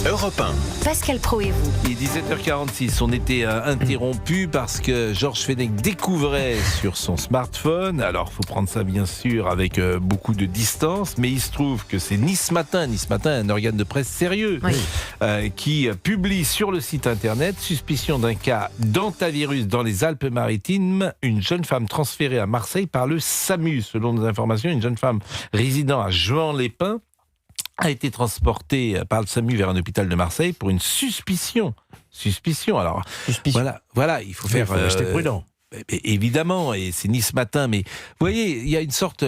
Europe 1. Pascal Praud et vous. Il est 17h46, on était interrompu parce que Georges Fenech découvrait sur son smartphone, alors il faut prendre ça bien sûr avec beaucoup de distance, mais il se trouve que c'est Nice Matin, un organe de presse sérieux, qui publie sur le site internet suspicion d'un cas d'hantavirus dans les Alpes-Maritimes, une jeune femme transférée à Marseille par le SAMU. Selon nos informations, une jeune femme résidant à Juan-les-Pins a été transporté par le SAMU vers un hôpital de Marseille pour une suspicion. Alors, voilà, il faut faire... rester prudent. Évidemment, et c'est Nice Matin, mais vous voyez, il y a une sorte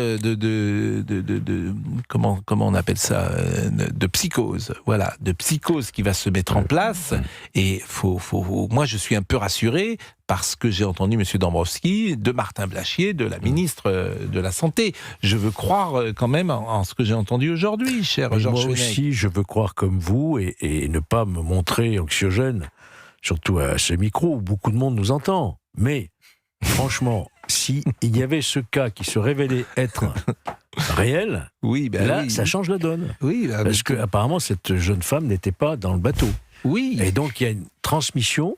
comment on appelle ça, de psychose, de psychose qui va se mettre en place. Et moi, je suis un peu rassuré parce que j'ai entendu M. Dombrovskis, de Martin Blachier, de la ministre de la Santé. Je veux croire quand même en ce que j'ai entendu aujourd'hui, cher Georges Fenech. Moi aussi, je veux croire comme vous et ne pas me montrer anxiogène, surtout à ce micro où beaucoup de monde nous entend. Mais franchement, s'il y avait ce cas qui se révélait être réel, ça change la donne. Parce qu'apparemment, cette jeune femme n'était pas dans le bateau. Et donc, il y a une transmission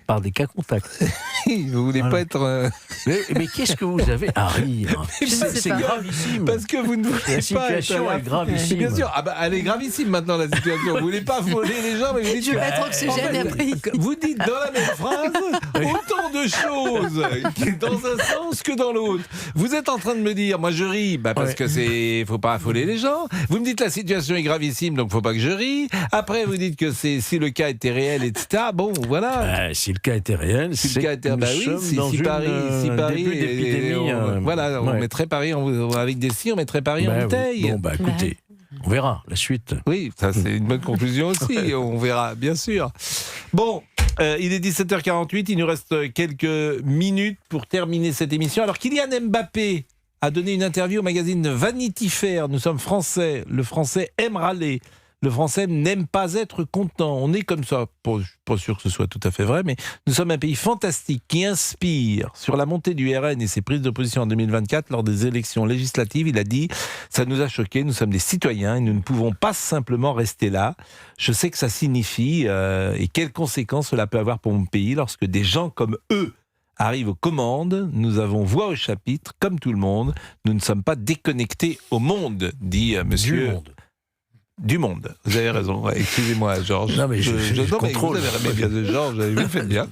par des cas contacts. Vous voulez pas être... Mais qu'est-ce que vous avez à rire? C'est gravissime. Parce que vous ne voulez pas... La situation est gravissime. Bien sûr, elle est gravissime maintenant, la situation. Vous ne voulez pas voler les gens, mais vous dites... Je vais mettre oxygène après. Vous dites dans la même phrase autant de choses dans un sens que dans l'autre. Vous êtes en train de me dire, moi je ris, parce que faut pas affoler les gens. Vous me dites la situation est gravissime, donc faut pas que je rie. Après vous dites que si le cas était réel, etc. Bon, voilà. Si le cas était réel, si Paris début d'épidémie, on mettrait Paris avec des si, on mettrait Paris en bouteille. Écoutez, on verra la suite. Oui, ça c'est une bonne conclusion aussi. On verra, bien sûr. Bon, il est 17h48, il nous reste quelques minutes pour terminer cette émission. Alors, Kylian Mbappé a donné une interview au magazine Vanity Fair. Nous sommes français, le français aime râler. Le français n'aime pas être content. On est comme ça. Je suis pas sûr que ce soit tout à fait vrai, mais nous sommes un pays fantastique qui inspire. Sur la montée du RN et ses prises d'opposition en 2024, lors des élections législatives, il a dit « Ça nous a choqués, nous sommes des citoyens et nous ne pouvons pas simplement rester là. Je sais que ça signifie et quelles conséquences cela peut avoir pour mon pays lorsque des gens comme eux arrivent aux commandes. Nous avons voix au chapitre, comme tout le monde. Nous ne sommes pas déconnectés au monde, dit monsieur... Du monde, vous avez raison. Excusez-moi, Georges. Non, mais je contrôle. Georges, vous faites bien.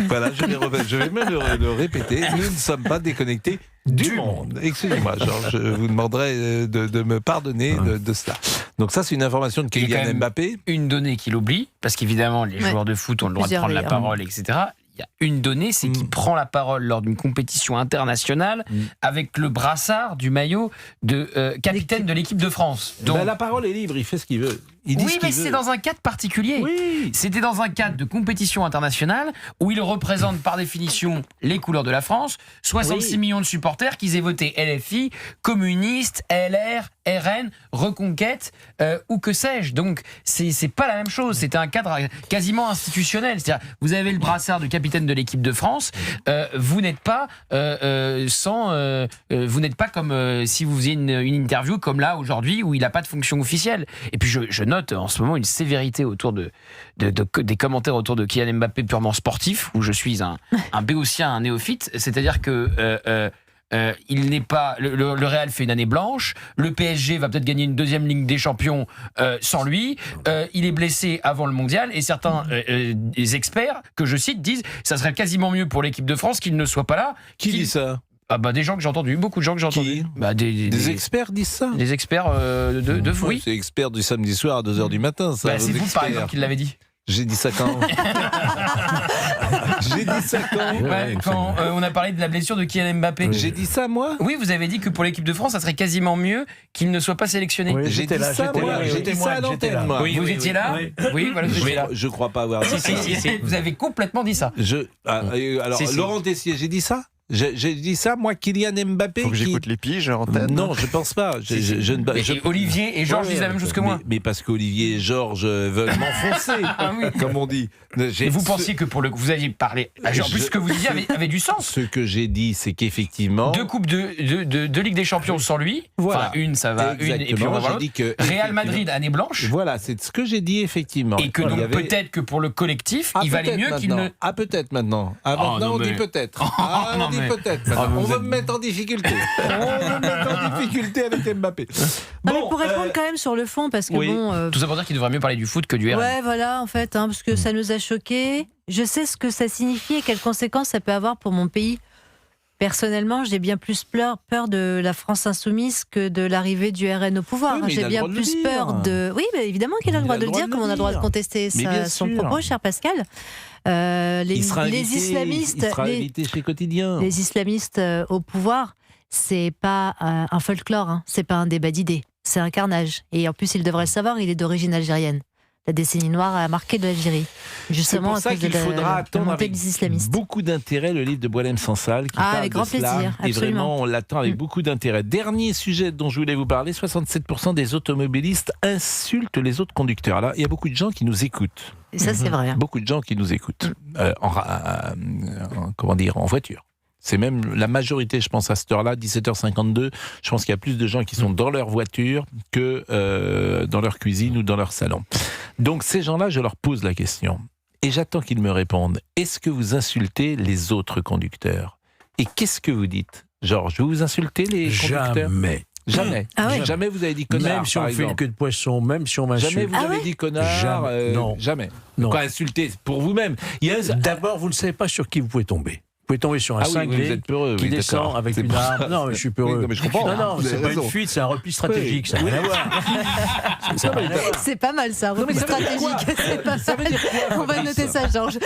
Voilà, je vais même le répéter. Nous ne sommes pas déconnectés du monde. Excusez-moi, Georges. Je vous demanderai de me pardonner de cela. Donc ça, c'est une information de Kylian Mbappé. Une donnée qu'il oublie, parce qu'évidemment, les joueurs de foot ont le droit de prendre la parole, etc. Il y a une donnée, c'est qu'il prend la parole lors d'une compétition internationale avec le brassard du maillot de capitaine de l'équipe de France. Donc, la parole est libre, il fait ce qu'il veut. C'est dans un cadre particulier. C'était dans un cadre de compétition internationale où il représente par définition les couleurs de la France, 66 millions de supporters qui aient voté LFI, communistes, LR, RN, Reconquête ou que sais-je. Donc c'est pas la même chose. C'était un cadre quasiment institutionnel. C'est-à-dire vous avez le brassard de capitaine de l'équipe de France. Vous n'êtes pas vous n'êtes pas comme si vous faisiez une interview comme là aujourd'hui où il n'a pas de fonction officielle. Et puis je note en ce moment une sévérité autour des commentaires autour de Kylian Mbappé purement sportif, où je suis un béotien, un néophyte. C'est-à-dire que il n'est pas le Real fait une année blanche, le PSG va peut-être gagner une deuxième Ligue des Champions sans lui, il est blessé avant le mondial et certains des experts que je cite disent ça serait quasiment mieux pour l'équipe de France qu'il ne soit pas là. Qui dit ça? Des gens que j'ai entendus, beaucoup de gens que j'ai entendus. Des experts disent ça? Des experts de oui. C'est experts du samedi soir à 2h du matin, ça. C'est vous par exemple qui l'avez dit. J'ai dit ça quand? J'ai dit ça quand on a parlé de la blessure de Kylian Mbappé. J'ai dit ça, moi? Oui, vous avez dit que pour l'équipe de France, ça serait quasiment mieux qu'il ne soit pas sélectionné. Oui, j'ai dit ça, moi. J'ai dit ça à l'antenne, moi. Oui, vous étiez là? Oui, voilà, vous étiez là. Je crois pas avoir dit ça. Si, vous avez complètement dit ça. Alors, Laurent Tessier, j'ai dit ça? J'ai dit ça, moi, Kylian Mbappé. Faut que j'écoute les piges en tête. Non, je pense pas. Et Olivier et Georges disent la même chose que moi. Mais parce qu'Olivier et Georges veulent m'enfoncer, comme on dit. Et vous pensiez que vous aviez parlé. En plus, ce que vous disiez avait du sens. Ce que j'ai dit, c'est qu'effectivement. 2 coupes de Ligue des Champions sans lui. Voilà. Enfin, une, ça va. Exactement. Une, et puis on va voir J'ai dit que, Real Madrid, année blanche. Voilà, c'est ce que j'ai dit, effectivement. Et que donc, peut-être que pour le collectif, il valait mieux qu'il ne. Ah, peut-être maintenant. Ah, maintenant, on dit peut-être. On dit peut-être. On va me mettre en difficulté. On va me mettre en difficulté avec Mbappé. Non, mais pour répondre quand même sur le fond, parce que bon. Tout ça pour dire qu'il devrait mieux parler du foot que du RN. Ouais, voilà, en fait, parce que ça nous a choqués. Je sais ce que ça signifie et quelles conséquences ça peut avoir pour mon pays. Personnellement, j'ai bien plus peur de la France insoumise que de l'arrivée du RN au pouvoir. Oui, j'ai bien plus peur de. Oui, mais évidemment qu'il a le droit de le dire, comme on a le droit de contester son propos, cher Pascal. Les islamistes, il sera invité chez Quotidien. Les islamistes au pouvoir, c'est pas un folklore, c'est pas un débat d'idées, c'est un carnage. Et en plus, il devrait le savoir, il est d'origine algérienne. La décennie noire a marqué de l'Algérie, justement c'est pour ça à cause qu'il faudra attendre montée avec des islamistes. beaucoup d'intérêt le livre de Boualem Sansal qui parle avec de grand cela, plaisir, et absolument. vraiment on l'attend avec beaucoup d'intérêt. Dernier sujet dont je voulais vous parler, 67% des automobilistes insultent les autres conducteurs. Alors, il y a beaucoup de gens qui nous écoutent. Et ça, c'est vrai. Beaucoup de gens qui nous écoutent en voiture. C'est même la majorité, je pense, à cette heure-là, 17h52, je pense qu'il y a plus de gens qui sont dans leur voiture que dans leur cuisine ou dans leur salon. Donc ces gens-là, je leur pose la question. Et j'attends qu'ils me répondent. Est-ce que vous insultez les autres conducteurs ? Et qu'est-ce que vous dites ? Georges, vous insultez les conducteurs ? Jamais. Ah ouais. Jamais vous avez dit connard, Même si par on fait exemple. une queue de poisson, même si on m'insulte. Jamais vous avez dit connard. Jamais. Non. Jamais. Non. Quoi, insulter pour vous-même. D'abord, vous ne savez pas sur qui vous pouvez tomber. Vous pouvez tomber sur un cinglé vous êtes peureux, qui descend d'accord. avec C'est une pour arme. ça. Non, mais je suis peureux. Oui, non, mais je comprends. Non, Vous c'est avez pas raison. une fuite, c'est un repli stratégique. Ça n'a rien à voir. Ça n'a rien à voir. C'est pas mal ça, repli ça veut dire quoi ? stratégique. C'est pas Ça veut mal. dire quoi, On va Fabrice ? noter ça, Georges.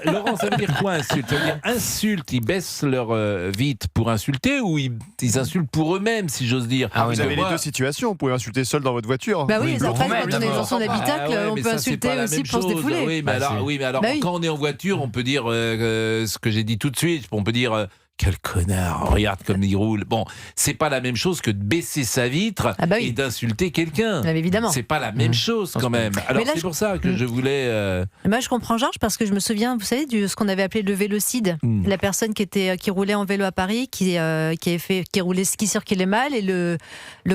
Laurent, ça veut dire quoi insulte ? Ça veut dire insulte, ils baissent leur vitre pour insulter ou ils insultent pour eux-mêmes, si j'ose dire. Ah oui, Vous avez les deux situations. Vous pouvez insulter seul dans votre voiture. Bah oui, Oui, après, vous-même, quand on est dans son d'abord. habitacle, on mais peut ça, c'est insulter pas la aussi même pour se chose. défouler. Oui, mais alors, Bah oui. quand on est en voiture, on peut dire ce que j'ai dit tout de suite. On peut dire quel connard, regarde comme il roule. Bon, c'est pas la même chose que de baisser sa vitre Ah bah oui. et d'insulter quelqu'un. Ah, mais évidemment. C'est pas la même chose quand même. Alors Mais là, c'est pour ça que je voulais. Moi, je comprends Georges parce que je me souviens, vous savez, de ce qu'on avait appelé le vélocide. La personne qui roulait en vélo à Paris, qui roulait, qui circulait mal, et le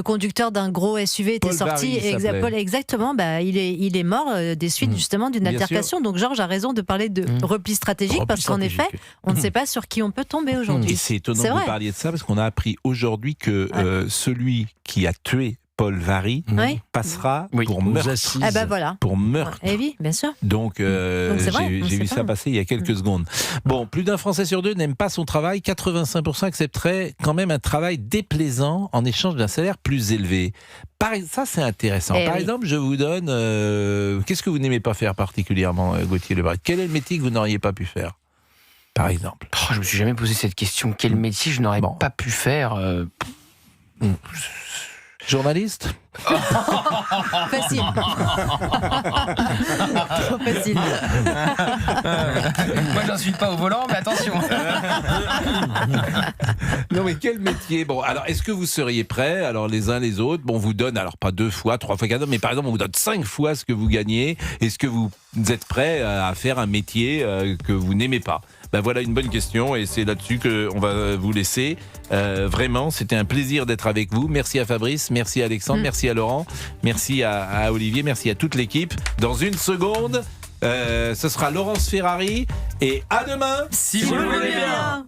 conducteur d'un gros SUV était Paul sorti. Barry, il s'appelait. Exactement. Bah, il est mort des suites justement d'une Bien altercation. Donc Georges a raison de parler de repli stratégique parce qu'en effet, on ne sait pas sur qui on peut tomber aujourd'hui. Et c'est étonnant C'est que vous vrai. parliez de ça parce qu'on a appris aujourd'hui que celui qui a tué Paul Varry Oui. passera Oui. pour Aux meurtre. assises. Ah bah voilà. Pour meurtre. Eh oui, bien sûr. Donc, c'est vrai, j'ai on vu sait ça pas. passer il y a quelques secondes. Bon, plus d'un Français sur deux n'aime pas son travail. 85% accepteraient quand même un travail déplaisant en échange d'un salaire plus élevé. Ça, c'est intéressant. Eh Par oui. exemple, je vous donne... qu'est-ce que vous n'aimez pas faire particulièrement, Gauthier Lebret ? Quel est le métier que vous n'auriez pas pu faire, par exemple ? Oh, je me suis jamais posé cette question. Quel métier je n'aurais pas pu faire Journaliste ? Facile. Trop facile. Moi, j'en suis pas au volant, mais attention. Non mais quel métier ? Bon, alors est-ce que vous seriez prêts, alors les uns les autres, bon, on vous donne, alors pas 2 fois, 3 fois, 4 fois, mais par exemple on vous donne 5 fois ce que vous gagnez, est-ce que vous êtes prêts à faire un métier que vous n'aimez pas ? Ben voilà une bonne question et c'est là-dessus qu'on va vous laisser. Vraiment, c'était un plaisir d'être avec vous. Merci à Fabrice, merci à Alexandre, merci à Laurent, merci à Olivier, merci à toute l'équipe. Dans une seconde, ce sera Laurence Ferrari et à demain Si vous le voulez bien.